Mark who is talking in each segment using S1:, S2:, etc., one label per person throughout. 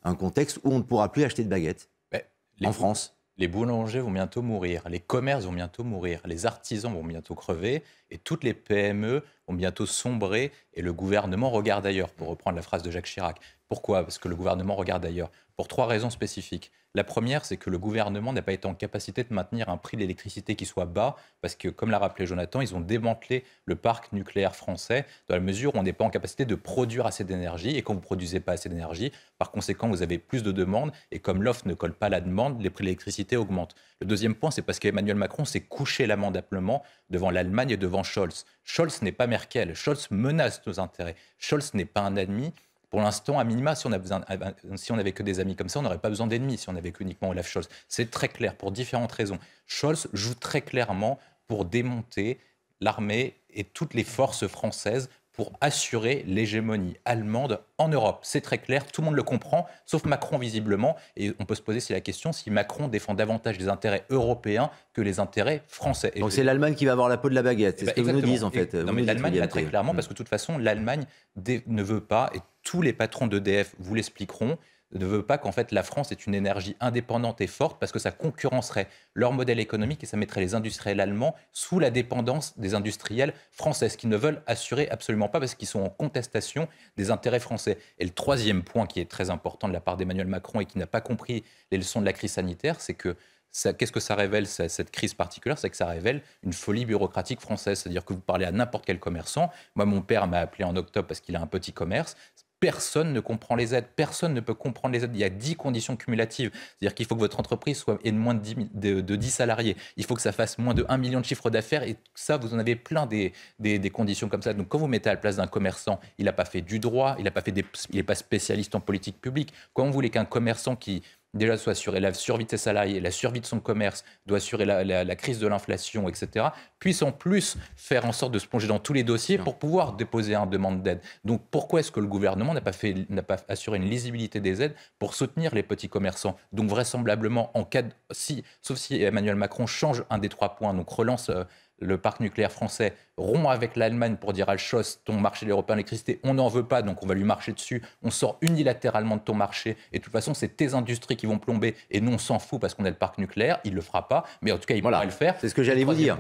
S1: un contexte où on ne pourra plus acheter de baguettes
S2: Mais
S1: en France.
S2: les boulangers vont bientôt mourir, les commerces vont bientôt mourir, les artisans vont bientôt crever et toutes les PME vont bientôt sombrer et le gouvernement regarde ailleurs, pour reprendre la phrase de Jacques Chirac. Pourquoi? Parce que le gouvernement regarde ailleurs. Pour trois raisons spécifiques. La première, c'est que le gouvernement n'a pas été en capacité de maintenir un prix de l'électricité qui soit bas, parce que, comme l'a rappelé Jonathan, ils ont démantelé le parc nucléaire français, dans la mesure où on n'est pas en capacité de produire assez d'énergie. Et quand vous ne produisez pas assez d'énergie, par conséquent, vous avez plus de demandes. Et comme l'offre ne colle pas à la demande, les prix de l'électricité augmentent. Le deuxième point, c'est parce qu'Emmanuel Macron s'est couché lamentablement devant l'Allemagne et devant Scholz. Scholz n'est pas Merkel. Scholz menace nos intérêts. Scholz n'est pas un ennemi. Pour l'instant, à minima, si on n'avait que des amis comme ça, on n'aurait pas besoin d'ennemis si on avait uniquement Olaf Scholz. C'est très clair, pour différentes raisons. Scholz joue très clairement pour démonter l'armée et toutes les forces françaises pour assurer l'hégémonie allemande en Europe. C'est très clair, tout le monde le comprend, sauf Macron visiblement. Et on peut se poser la question si Macron défend davantage les intérêts européens que les intérêts français.
S1: Donc c'est l'Allemagne qui va avoir la peau de la baguette, c'est ce que vous nous dites en fait.
S2: Non, mais l'Allemagne, là, très clairement, parce que de toute façon, l'Allemagne ne veut pas, et tous les patrons d'EDF vous l'expliqueront, ne veut pas qu'en fait la France ait une énergie indépendante et forte parce que ça concurrencerait leur modèle économique et ça mettrait les industriels allemands sous la dépendance des industriels français, ce qu'ils ne veulent assurer absolument pas parce qu'ils sont en contestation des intérêts français. Et le troisième point qui est très important de la part d'Emmanuel Macron et qui n'a pas compris les leçons de la crise sanitaire, c'est que qu'est-ce que ça révèle, cette crise particulière? C'est que ça révèle une folie bureaucratique française. C'est-à-dire que vous parlez à n'importe quel commerçant. Moi, mon père m'a appelé en octobre parce qu'il a un petit commerce. Personne ne comprend les aides. Personne ne peut comprendre les aides. Il y a 10 conditions cumulatives. C'est-à-dire qu'il faut que votre entreprise ait moins de 10 salariés. Il faut que ça fasse moins de 1 million de chiffre d'affaires. Et ça, vous en avez plein des conditions comme ça. Donc, quand vous mettez à la place d'un commerçant, il n'a pas fait du droit, il n'est pas spécialiste en politique publique. Quand vous voulez qu'un commerçant qui déjà doit assurer la survie de ses salariés, la survie de son commerce, doit assurer la crise de l'inflation, etc., puisse en plus faire en sorte de se plonger dans tous les dossiers pour pouvoir déposer une demande d'aide. Donc pourquoi est-ce que le gouvernement n'a pas assuré une lisibilité des aides pour soutenir les petits commerçants? Donc vraisemblablement, sauf si Emmanuel Macron change un des trois points, donc relance le parc nucléaire français, rompt avec l'Allemagne pour dire à Scholz, ton marché européen d'électricité, on n'en veut pas, donc on va lui marcher dessus, on sort unilatéralement de ton marché, et de toute façon, c'est tes industries qui vont plomber, et nous, on s'en fout parce qu'on a le parc nucléaire, il ne le fera pas, mais en tout cas, il pourra le faire.
S1: C'est ce que j'allais vous dire.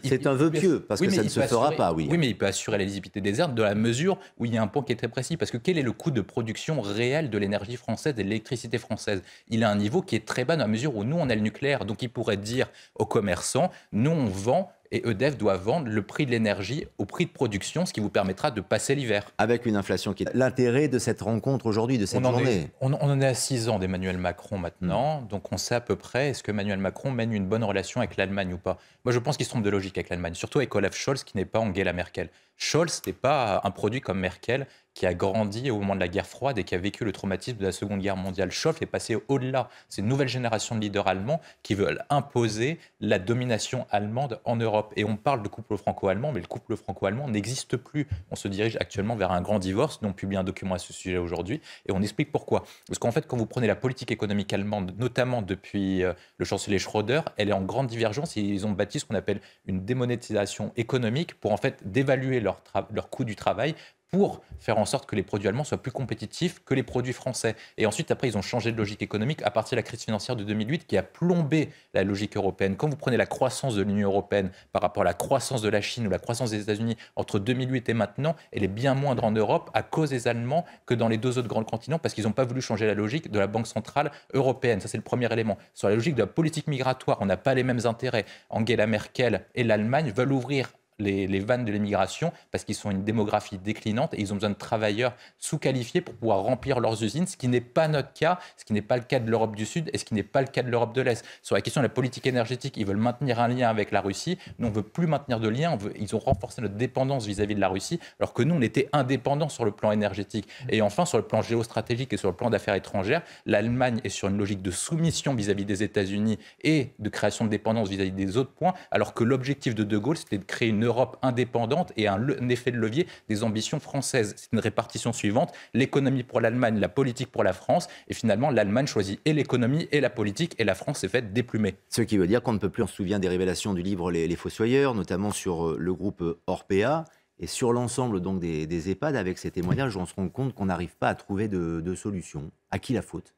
S1: C'est un vœu pieux, parce que ça ne se fera pas, oui.
S2: Oui, mais il peut assurer la lisibilité des aides dans la mesure où il y a un point qui est très précis, parce que quel est le coût de production réel de l'énergie française et de l'électricité française? Il a un niveau qui est très bas dans la mesure où nous, on a le nucléaire, donc il pourrait dire aux commerçants, nous, on vend, et EDF doit vendre le prix de l'énergie au prix de production, ce qui vous permettra de passer l'hiver.
S1: Avec une inflation qui est l'intérêt de cette rencontre aujourd'hui, de cette journée.
S2: On en est à 6 ans d'Emmanuel Macron maintenant, donc on sait à peu près est-ce que Emmanuel Macron mène une bonne relation avec l'Allemagne ou pas. Moi je pense qu'il se trompe de logique avec l'Allemagne, surtout avec Olaf Scholz qui n'est pas Angela Merkel. Scholz n'est pas un produit comme Merkel qui a grandi au moment de la guerre froide et qui a vécu le traumatisme de la Seconde Guerre mondiale. Scholz est passé au-delà. C'est une nouvelle génération de leaders allemands qui veulent imposer la domination allemande en Europe. Et on parle de couple franco-allemand, mais le couple franco-allemand n'existe plus. On se dirige actuellement vers un grand divorce. Nous, on publie un document à ce sujet aujourd'hui et on explique pourquoi. Parce qu'en fait, quand vous prenez la politique économique allemande, notamment depuis le chancelier Schröder, elle est en grande divergence. Ils ont bâti ce qu'on appelle une démonétisation économique pour en fait dévaluer leur coût du travail pour faire en sorte que les produits allemands soient plus compétitifs que les produits français. Et ensuite, après, ils ont changé de logique économique à partir de la crise financière de 2008 qui a plombé la logique européenne. Quand vous prenez la croissance de l'Union européenne par rapport à la croissance de la Chine ou la croissance des États-Unis entre 2008 et maintenant, elle est bien moindre en Europe à cause des Allemands que dans les deux autres grands continents parce qu'ils n'ont pas voulu changer la logique de la Banque centrale européenne. Ça, c'est le premier élément. Sur la logique de la politique migratoire, on n'a pas les mêmes intérêts. Angela Merkel et l'Allemagne veulent ouvrir les vannes de l'immigration parce qu'ils sont une démographie déclinante et ils ont besoin de travailleurs sous-qualifiés pour pouvoir remplir leurs usines, ce qui n'est pas notre cas, ce qui n'est pas le cas de l'Europe du Sud et ce qui n'est pas le cas de l'Europe de l'Est. Sur la question de la politique énergétique, ils veulent maintenir un lien avec la Russie. Nous, on ne veut plus maintenir de lien. Ils ont renforcé notre dépendance vis-à-vis de la Russie, alors que nous, on était indépendants sur le plan énergétique. Et enfin, sur le plan géostratégique et sur le plan d'affaires étrangères, l'Allemagne est sur une logique de soumission vis-à-vis des États-Unis et de création de dépendance vis-à-vis des autres points, alors que l'objectif de De Gaulle, c'était de créer une Europe indépendante et un effet de levier des ambitions françaises. C'est une répartition suivante, l'économie pour l'Allemagne, la politique pour la France, et finalement l'Allemagne choisit et l'économie et la politique, et la France s'est faite déplumer.
S1: Ce qui veut dire qu'on ne peut plus, on se souvient des révélations du livre Les Fossoyeurs, notamment sur le groupe Orpea, Et sur l'ensemble donc des EHPAD, avec ces témoignages, on se rend compte qu'on n'arrive pas à trouver de solution. À qui la faute?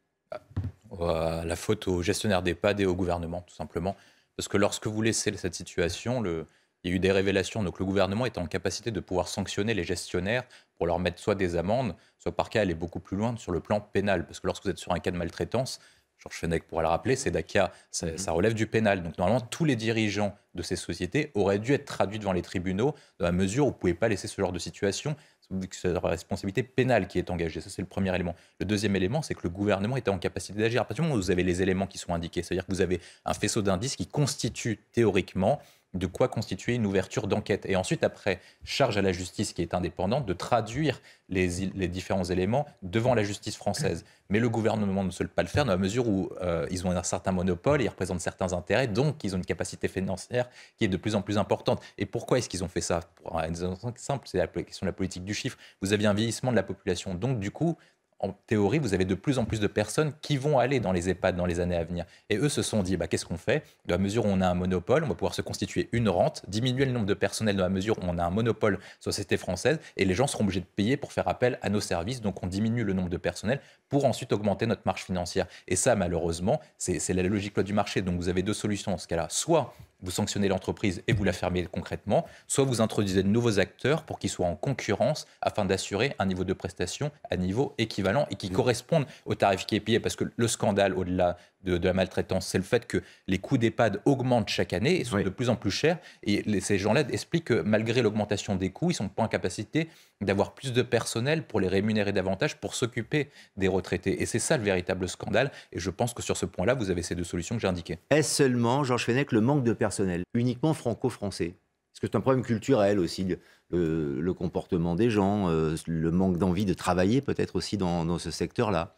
S2: La faute aux gestionnaires d'EHPAD et au gouvernement, tout simplement. Parce que lorsque vous laissez cette situation, il y a eu des révélations. Donc le gouvernement est en capacité de pouvoir sanctionner les gestionnaires pour leur mettre soit des amendes, soit par cas aller beaucoup plus loin sur le plan pénal. Parce que lorsque vous êtes sur un cas de maltraitance, Georges Fenech pourra le rappeler, CEDACA, ça relève du pénal. Donc normalement, tous les dirigeants de ces sociétés auraient dû être traduits devant les tribunaux dans la mesure où vous ne pouvez pas laisser ce genre de situation, vu que c'est la responsabilité pénale qui est engagée. Ça, c'est le premier élément. Le deuxième élément, c'est que le gouvernement était en capacité d'agir. À partir du moment où vous avez les éléments qui sont indiqués, c'est-à-dire que vous avez un faisceau d'indices qui constitue théoriquement de quoi constituer une ouverture d'enquête. Et ensuite, après, charge à la justice qui est indépendante de traduire les différents éléments devant la justice française. Mais le gouvernement ne souhaite pas le faire dans la mesure où ils ont un certain monopole, ils représentent certains intérêts, donc ils ont une capacité financière qui est de plus en plus importante. Et pourquoi est-ce qu'ils ont fait ça? Pour une raison simple, c'est la question de la politique du chiffre. Vous aviez un vieillissement de la population, donc du coup, en théorie, vous avez de plus en plus de personnes qui vont aller dans les EHPAD dans les années à venir. Et eux se sont dit, qu'est-ce qu'on fait? Dans la mesure où on a un monopole, on va pouvoir se constituer une rente, diminuer le nombre de personnels dans la mesure où on a un monopole société française, et les gens seront obligés de payer pour faire appel à nos services. Donc on diminue le nombre de personnels pour ensuite augmenter notre marge financière. Et ça, malheureusement, c'est la logique loi du marché. Donc vous avez deux solutions dans ce cas-là. Soit vous sanctionnez l'entreprise et vous la fermez concrètement, soit vous introduisez de nouveaux acteurs pour qu'ils soient en concurrence afin d'assurer un niveau de prestation à niveau équivalent et qui correspondent au tarif qui est payé. Parce que le scandale, au-delà de la maltraitance, c'est le fait que les coûts d'EHPAD augmentent chaque année et sont de plus en plus chers. Et ces gens-là expliquent que malgré l'augmentation des coûts, ils ne sont pas en capacité d'avoir plus de personnel pour les rémunérer davantage, pour s'occuper des retraités. Et c'est ça le véritable scandale. Et je pense que sur ce point-là, vous avez ces deux solutions que j'ai indiquées.
S1: Est-ce seulement, Georges Fenech, le manque de personnel, uniquement franco-français? Est-ce que c'est un problème culturel aussi, le comportement des gens, le manque d'envie de travailler peut-être aussi dans ce secteur-là,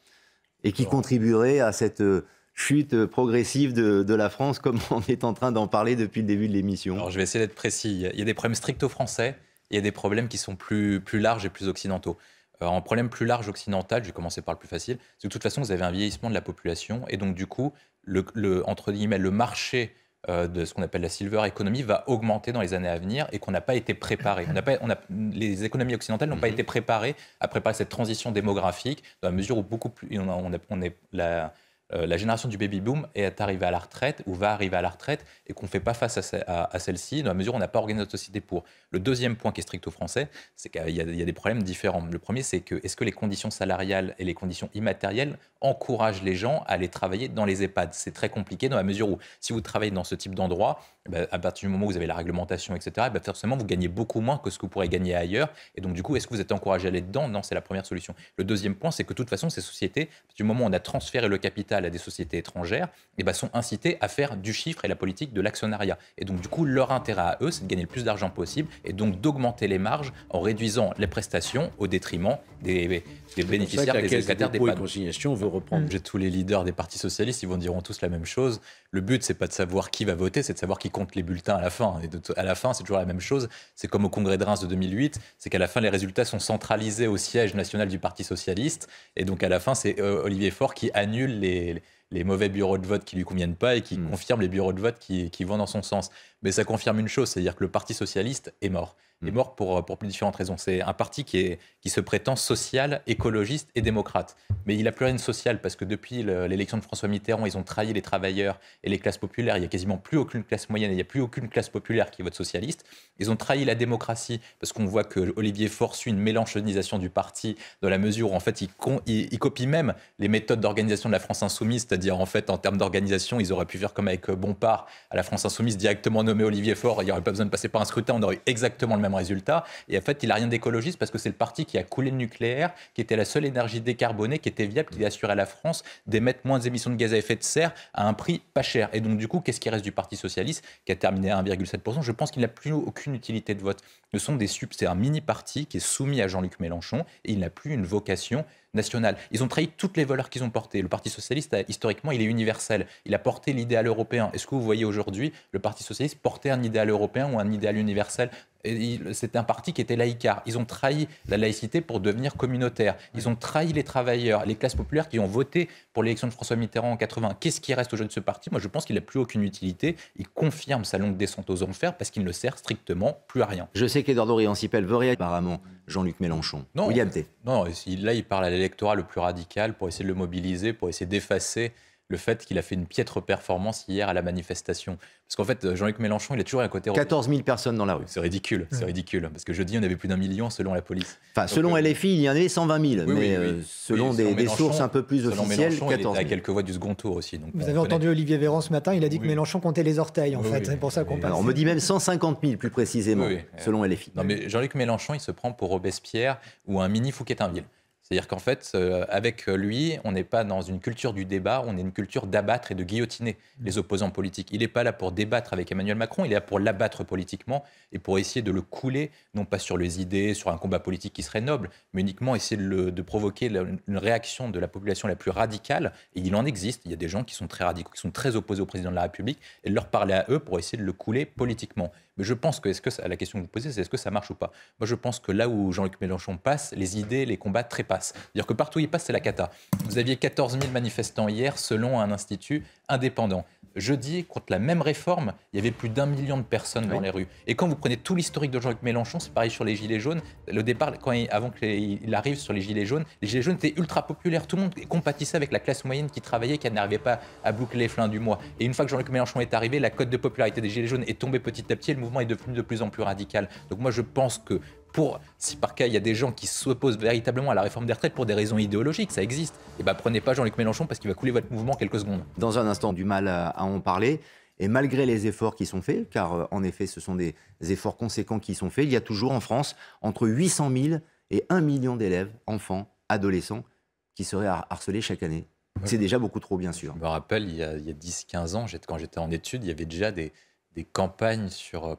S1: et qui contribuerait à cette chute progressive de la France, comme on est en train d'en parler depuis le début de l'émission?
S2: Alors je vais essayer d'être précis. Il y a des problèmes stricto-français, il y a des problèmes qui sont plus larges et plus occidentaux. En problème plus large occidental, je vais commencer par le plus facile, c'est que de toute façon, vous avez un vieillissement de la population, et donc du coup, entre guillemets, le marché de ce qu'on appelle la silver economy va augmenter dans les années à venir et qu'on n'a pas été préparé. Les économies occidentales n'ont pas été préparées à préparer cette transition démographique dans la mesure où la génération du baby-boom est arrivée à la retraite ou va arriver à la retraite et qu'on ne fait pas face à celle-ci dans la mesure où on n'a pas organisé notre société pour. Le deuxième point qui est stricto-français, c'est qu'il y a des problèmes différents. Le premier, c'est que est-ce que les conditions salariales et les conditions immatérielles encouragent les gens à aller travailler dans les EHPAD? C'est très compliqué dans la mesure où si vous travaillez dans ce type d'endroit, à partir du moment où vous avez la réglementation, etc., forcément, vous gagnez beaucoup moins que ce que vous pourrez gagner ailleurs. Et donc, du coup, est-ce que vous êtes encouragé à aller dedans? Non, c'est la première solution. Le deuxième point, c'est que de toute façon, ces sociétés, du moment où on a transféré le capital à des sociétés étrangères, sont incitées à faire du chiffre et la politique de l'actionnariat. Et donc, du coup, leur intérêt à eux, c'est de gagner le plus d'argent possible et donc d'augmenter les marges en réduisant les prestations au détriment des bénéficiaires, des allocataires des EHPAD.
S3: Consignation veut reprendre.
S2: J'ai tous les leaders des partis socialistes, ils vont diront tous la même chose. Le but, c'est pas de savoir qui va voter, c'est de savoir qui compte les bulletins à la fin. Et à la fin, c'est toujours la même chose. C'est comme au congrès de Reims de 2008, c'est qu'à la fin, les résultats sont centralisés au siège national du Parti socialiste. Et donc, à la fin, c'est Olivier Faure qui annule les mauvais bureaux de vote qui lui conviennent pas et qui confirme les bureaux de vote qui vont dans son sens. Mais ça confirme une chose, c'est-à-dire que le Parti socialiste est mort. Est mort pour plus différentes raisons. C'est un parti qui se prétend social, écologiste et démocrate. Mais il n'a plus rien de social parce que depuis l'élection de François Mitterrand, ils ont trahi les travailleurs et les classes populaires. Il n'y a quasiment plus aucune classe moyenne et il n'y a plus aucune classe populaire qui vote socialiste. Ils ont trahi la démocratie parce qu'on voit que Olivier Faure suit une mélanchonisation du parti dans la mesure où en fait il copie même les méthodes d'organisation de la France Insoumise, c'est-à-dire en fait en termes d'organisation, ils auraient pu faire comme avec Bompard à la France Insoumise, directement nommer Olivier Faure, il n'y aurait pas besoin de passer par un scrutin, on aurait eu exactement le même résultat. Et en fait, il n'a rien d'écologiste parce que c'est le parti qui a coulé le nucléaire, qui était la seule énergie décarbonée, qui était viable, qui assurait à la France d'émettre moins d'émissions de gaz à effet de serre à un prix pas cher. Et donc, du coup, qu'est-ce qui reste du Parti socialiste qui a terminé à 1,7%? Je pense qu'il n'a plus aucune utilité de vote. C'est un mini-parti qui est soumis à Jean-Luc Mélenchon et il n'a plus une vocation national. Ils ont trahi toutes les valeurs qu'ils ont portées. Le Parti socialiste, historiquement, il est universel. Il a porté l'idéal européen. Est-ce que vous voyez aujourd'hui le Parti socialiste porter un idéal européen ou un idéal universel? C'était un parti qui était laïcard. Ils ont trahi la laïcité pour devenir communautaire. Ils ont trahi les travailleurs, les classes populaires qui ont voté pour l'élection de François Mitterrand en 80. Qu'est-ce qui reste aujourd'hui de ce parti? Moi, je pense qu'il n'a plus aucune utilité. Il confirme sa longue descente aux enfers parce qu'il ne sert strictement plus à rien.
S1: Je sais qu'Eduardo Riancipel veut apparemment Jean-Luc Mélenchon.
S2: Non,
S1: William T.
S2: Non, là, il parle à l'électorat le plus radical pour essayer de le mobiliser, pour essayer d'effacer le fait qu'il a fait une piètre performance hier à la manifestation. Parce qu'en fait, Jean-Luc Mélenchon, il a toujours un côté...
S1: 14 000 personnes dans la rue.
S2: C'est ridicule, c'est ridicule. Parce que jeudi, on avait plus d'1 million selon la police.
S1: Enfin, selon LFI, il y en avait 120 000. Mais selon des sources un peu plus officielles, 14 000.
S2: Il était à quelques voix du second tour aussi. Donc
S3: vous avez entendu Olivier Véran ce matin, il a dit que Mélenchon comptait les orteils, en fait. C'est pour ça qu'on passe.
S1: Alors, on me dit même 150 000, plus précisément, selon LFI.
S2: Non, mais Jean-Luc Mélenchon, il se prend pour Robespierre ou un mini Fouquetinville. C'est-à-dire qu'en fait, avec lui, on n'est pas dans une culture du débat, on est une culture d'abattre et de guillotiner les opposants politiques. Il n'est pas là pour débattre avec Emmanuel Macron, il est là pour l'abattre politiquement et pour essayer de le couler, non pas sur les idées, sur un combat politique qui serait noble, mais uniquement essayer de provoquer une réaction de la population la plus radicale. Et il en existe, il y a des gens qui sont très radicaux, qui sont très opposés au président de la République, et de leur parler à eux pour essayer de le couler politiquement. Mais je pense que, la question que vous posez, c'est est-ce que ça marche ou pas? Moi, je pense que là où Jean-Luc Mélenchon passe, les idées, les combats trépassent. C'est-à-dire que partout où il passe, c'est la cata. Vous aviez 14 000 manifestants hier, selon un institut indépendant. Jeudi, contre la même réforme, il y avait plus d'1 million de personnes dans les rues. Et quand vous prenez tout l'historique de Jean-Luc Mélenchon, c'est pareil sur les Gilets jaunes. Le départ, avant qu'il arrive sur les Gilets jaunes étaient ultra populaires. Tout le monde compatissait avec la classe moyenne qui travaillait, qui n'arrivait pas à boucler les fins du mois. Et une fois que Jean-Luc Mélenchon est arrivé, la cote de popularité des Gilets jaunes est tombée petit à petit et le mouvement est devenu de plus en plus radical. Donc moi, je pense que si par cas il y a des gens qui s'opposent véritablement à la réforme des retraites pour des raisons idéologiques, ça existe, et prenez pas Jean-Luc Mélenchon parce qu'il va couler votre mouvement quelques secondes.
S1: Dans un instant, du mal à en parler. Et malgré les efforts qui sont faits, car en effet ce sont des efforts conséquents qui sont faits, il y a toujours en France entre 800 000 et 1 million d'élèves, enfants, adolescents, qui seraient harcelés chaque année. C'est déjà beaucoup trop, bien sûr.
S2: Je me rappelle, il y a 10-15 ans, quand j'étais en études, il y avait déjà des campagnes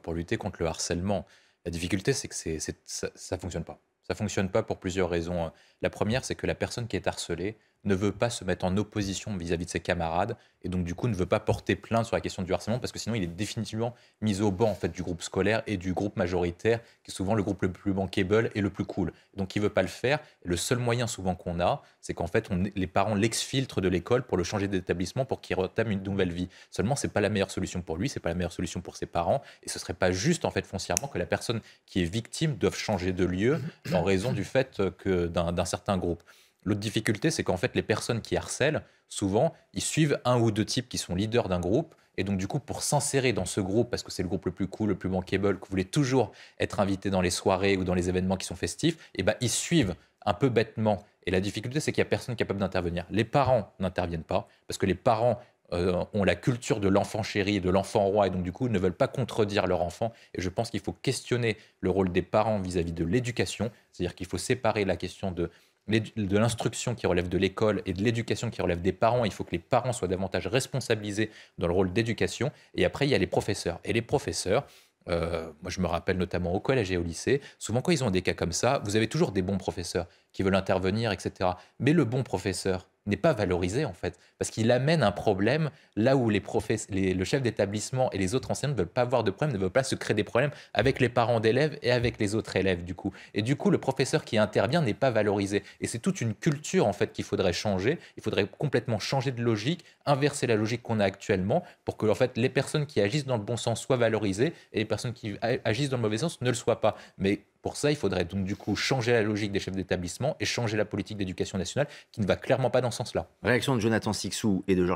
S2: pour lutter contre le harcèlement. La difficulté, c'est que ça ne fonctionne pas. Ça ne fonctionne pas pour plusieurs raisons. La première, c'est que la personne qui est harcelée ne veut pas se mettre en opposition vis-à-vis de ses camarades et donc du coup ne veut pas porter plainte sur la question du harcèlement parce que sinon il est définitivement mis au banc en fait, du groupe scolaire et du groupe majoritaire qui est souvent le groupe le plus bankable et le plus cool. Donc il ne veut pas le faire. Et le seul moyen souvent qu'on a, c'est qu'en fait les parents l'exfiltrent de l'école pour le changer d'établissement pour qu'il entame une nouvelle vie. Seulement c'est pas la meilleure solution pour lui, c'est pas la meilleure solution pour ses parents et ce serait pas juste en fait foncièrement que la personne qui est victime doive changer de lieu en raison du fait que d'un certain groupe. L'autre difficulté, c'est qu'en fait, les personnes qui harcèlent, souvent, ils suivent un ou deux types qui sont leaders d'un groupe. Et donc, du coup, pour s'insérer dans ce groupe, parce que c'est le groupe le plus cool, le plus bankable, que vous voulez toujours être invité dans les soirées ou dans les événements qui sont festifs, ils suivent un peu bêtement. Et la difficulté, c'est qu'il n'y a personne capable d'intervenir. Les parents n'interviennent pas, parce que les parents ont la culture de l'enfant chéri, de l'enfant roi, et donc du coup ne veulent pas contredire leur enfant. Et je pense qu'il faut questionner le rôle des parents vis-à-vis de l'éducation, c'est-à-dire qu'il faut séparer la question de l'instruction qui relève de l'école et de l'éducation qui relève des parents. Il faut que les parents soient davantage responsabilisés dans le rôle d'éducation. Et après, il y a les professeurs. Et les professeurs, moi je me rappelle notamment au collège et au lycée, souvent quand ils ont des cas comme ça, vous avez toujours des bons professeurs qui veulent intervenir, etc. Mais le bon professeur n'est pas valorisé en fait, parce qu'il amène un problème là où le chef d'établissement et les autres enseignants ne veulent pas avoir de problème, ne veulent pas se créer des problèmes avec les parents d'élèves et avec les autres élèves du coup. Et du coup, le professeur qui intervient n'est pas valorisé. Et c'est toute une culture en fait qu'il faudrait changer. Il faudrait complètement changer de logique, inverser la logique qu'on a actuellement pour que en fait les personnes qui agissent dans le bon sens soient valorisées et les personnes qui agissent dans le mauvais sens ne le soient pas. Mais pour ça, il faudrait donc du coup changer la logique des chefs d'établissement et changer la politique d'éducation nationale qui ne va clairement pas dans ce sens-là.
S1: Réaction de Jonathan Sixou et de Georges